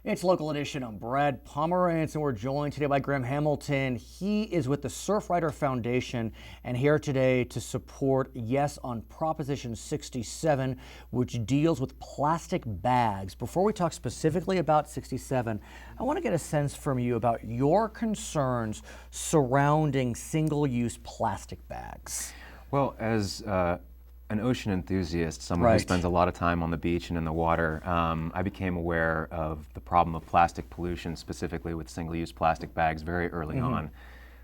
It's Local Edition. I'm Brad Pomerance, and we're joined today by Graham Hamilton. He is with the Surfrider Foundation and here today to support Yes on Proposition 67, which deals with plastic bags. Before we talk specifically about 67, I want to get a sense from you about your concerns surrounding single-use plastic bags. Well, as an ocean enthusiast, someone who spends a lot of time on the beach and in the water, I became aware of the problem of plastic pollution, specifically with single-use plastic bags, very early on.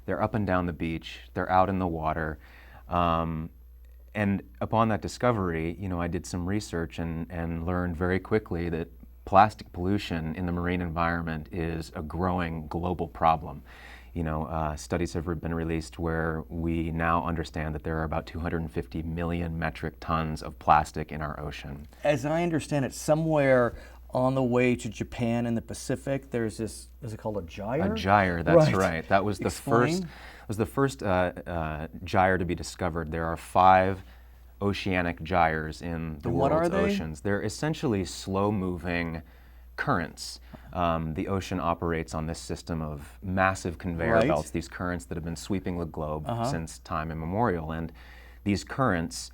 They're up and down the beach, they're out in the water, and upon that discovery, I did some research and learned very quickly that plastic pollution in the marine environment is a growing global problem. Studies have been released where we now understand that there are about 250 million metric tons of plastic in our ocean. As I understand it, somewhere on the way to Japan in the Pacific, there's this, is it called a gyre? A gyre, that's right. That was the Explain. first gyre to be discovered. There are 5 oceanic gyres in the And what world's are they? oceans. They're essentially slow-moving currents. The ocean operates on this system of massive conveyor belts, these currents that have been sweeping the globe since time immemorial. And these currents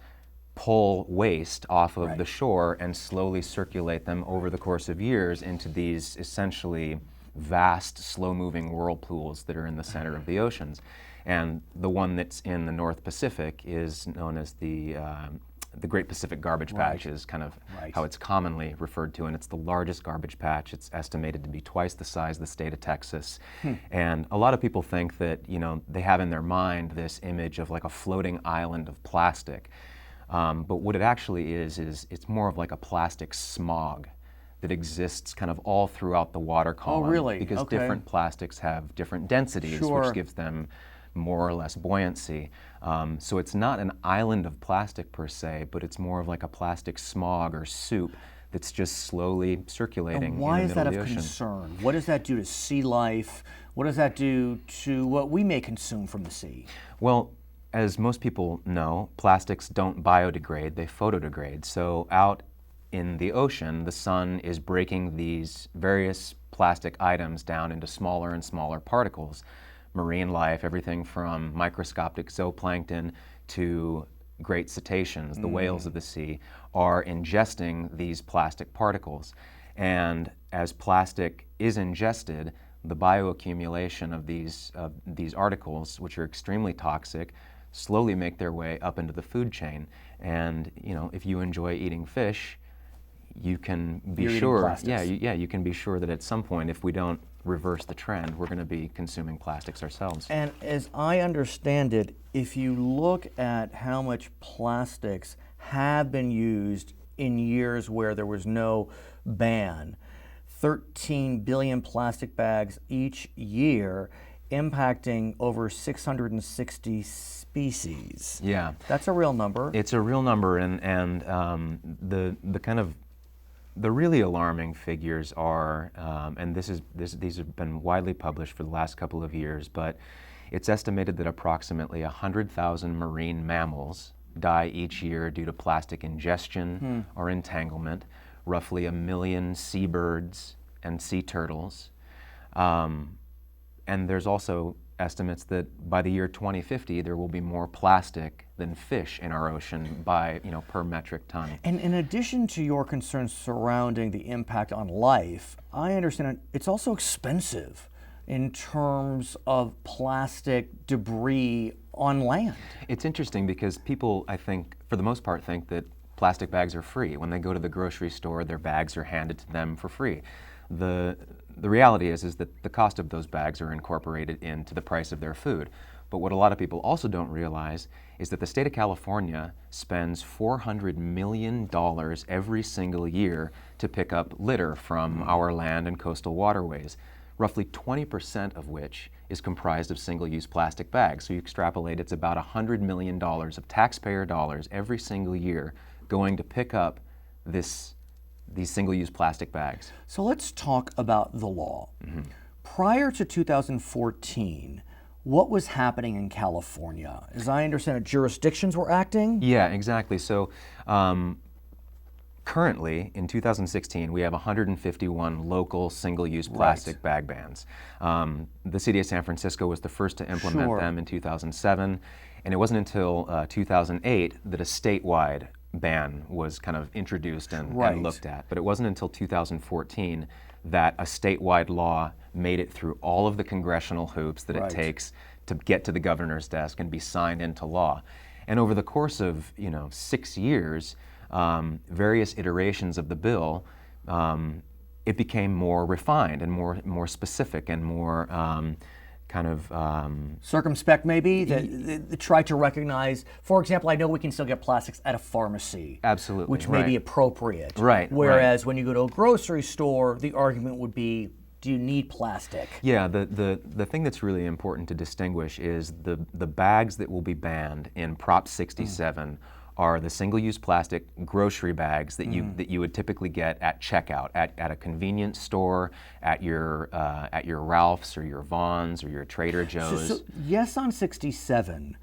pull waste off of the shore and slowly circulate them over the course of years into these essentially vast, slow-moving whirlpools that are in the center of the oceans. And the one that's in the North Pacific is known as the Great Pacific Garbage Patch is kind of how it's commonly referred to, and it's the largest garbage patch. It's estimated to be twice the size of the state of Texas. And a lot of people think that, they have in their mind this image of like a floating island of plastic. But what it actually is it's more of like a plastic smog that exists kind of all throughout the water column. Oh, really? Because different plastics have different densities, which gives them more or less buoyancy. So it's not an island of plastic per se, but it's more of like a plastic smog or soup that's just slowly circulating And why in is the that middle of of the ocean. concern? What does that do to sea life? What does that do to what we may consume from the sea? Well, as most people know, plastics don't biodegrade, they photodegrade. So out in the ocean, the sun is breaking these various plastic items down into smaller and smaller particles. Marine life, everything from microscopic zooplankton to great cetaceans, the whales of the sea, are ingesting these plastic particles. And as plastic is ingested, the bioaccumulation of these articles, which are extremely toxic, slowly make their way up into the food chain. And if you enjoy eating fish, you can be sure, you can be sure that at some point, if we don't reverse the trend, we're going to be consuming plastics ourselves. And as I understand it, if you look at how much plastics have been used in years where there was no ban, 13 billion plastic bags each year, impacting over 660 species. Yeah. That's a real number. It's a real number, and the really alarming figures are, and these have been widely published for the last couple of years, but it's estimated that approximately 100,000 marine mammals die each year due to plastic ingestion or entanglement, roughly 1 million seabirds and sea turtles. And there's also estimates that by the year 2050, there will be more plastic than fish in our ocean by, per metric ton. And in addition to your concerns surrounding the impact on life, I understand it's also expensive in terms of plastic debris on land. It's interesting because people, I think, for the most part, think that plastic bags are free. When they go to the grocery store, their bags are handed to them for free. The reality is that the cost of those bags are incorporated into the price of their food. But what a lot of people also don't realize is that the state of California spends $400 million every single year to pick up litter from our land and coastal waterways, roughly 20% of which is comprised of single-use plastic bags. So you extrapolate, it's about $100 million of taxpayer dollars every single year going to pick up these single-use plastic bags. So let's talk about the law. Prior to 2014, what was happening in California? As I understand it, jurisdictions were acting? Yeah, exactly. So Currently, in 2016, we have 151 local single-use plastic bag bans. The city of San Francisco was the first to implement them in 2007, and it wasn't until 2008 that a statewide ban was kind of introduced and looked at. But it wasn't until 2014 that a statewide law made it through all of the congressional hoops that it takes to get to the governor's desk and be signed into law. And over the course of 6 years, various iterations of the bill, it became more refined and more specific and more circumspect, maybe, that try to recognize, for example, I know we can still get plastics at a pharmacy. Absolutely. Which may be appropriate. Right. Whereas when you go to a grocery store, the argument would be, do you need plastic? Yeah, the thing that's really important to distinguish is the bags that will be banned in Prop 67 are the single-use plastic grocery bags that you would typically get at checkout at a convenience store, at your Ralph's or your Vons or your Trader Joe's. So yes on 67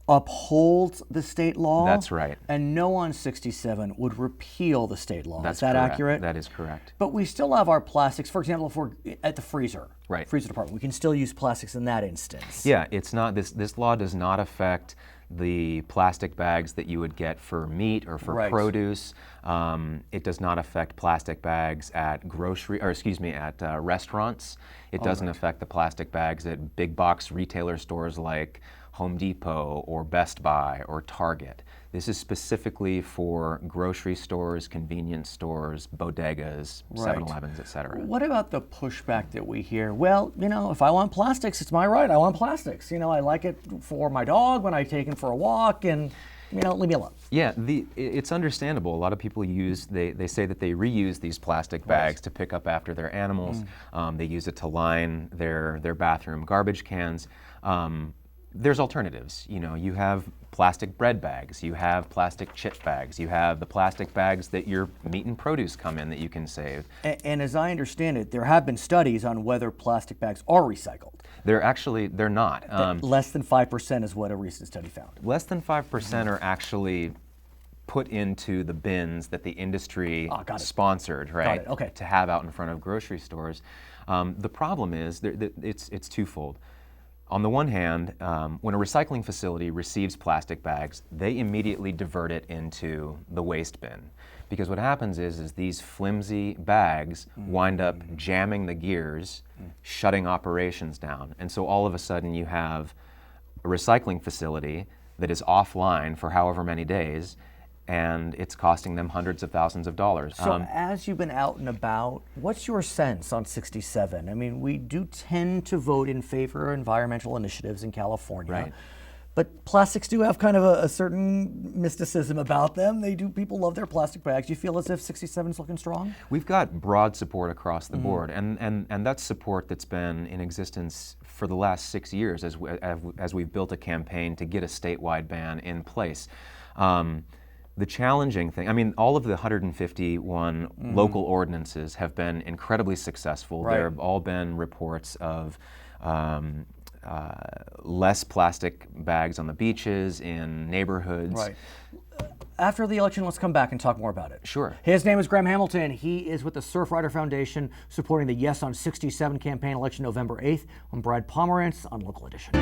upholds the state law. That's right. And no on 67 would repeal the state law. That's is that correct. accurate? That is correct. But we still have our plastics. For example, if we're at the freezer department, we can still use plastics in that instance. Yeah, it's not this law does not affect the plastic bags that you would get for meat or for produce. It does not affect plastic bags at restaurants. It doesn't affect the plastic bags at big box retailer stores like Home Depot or Best Buy or Target. This is specifically for grocery stores, convenience stores, bodegas, 7-Elevens, etc. What about the pushback that we hear? Well, if I want plastics, it's my right. I want plastics. I like it for my dog when I take him for a walk, and leave me alone. Yeah, it's understandable. A lot of people they say that they reuse these plastic bags to pick up after their animals. They use it to line their bathroom garbage cans. There's alternatives. You have plastic bread bags, you have plastic chip bags, you have the plastic bags that your meat and produce come in that you can save. And as I understand it, there have been studies on whether plastic bags are recycled. They're not. Less than 5% is what a recent study found. Less than 5% are actually put into the bins that the industry sponsored, to have out in front of grocery stores. The problem is it's twofold. On the one hand, when a recycling facility receives plastic bags, they immediately divert it into the waste bin. Because what happens is these flimsy bags wind up jamming the gears, shutting operations down. And so all of a sudden you have a recycling facility that is offline for however many days, and it's costing them hundreds of thousands of dollars. So as you've been out and about, what's your sense on 67? I mean, we do tend to vote in favor of environmental initiatives in California. Right. But plastics do have kind of a certain mysticism about them. People love their plastic bags. Do you feel as if 67 is looking strong? We've got broad support across the board, and that's support that's been in existence for the last 6 years as we've built a campaign to get a statewide ban in place. The challenging thing, all of the 151 local ordinances have been incredibly successful. There have all been reports of less plastic bags on the beaches, in neighborhoods. Right. After the election, let's come back and talk more about it. Sure. His name is Graham Hamilton. He is with the Surfrider Foundation, supporting the Yes on 67 campaign, election November 8th. I'm Brad Pomerance on Local Edition.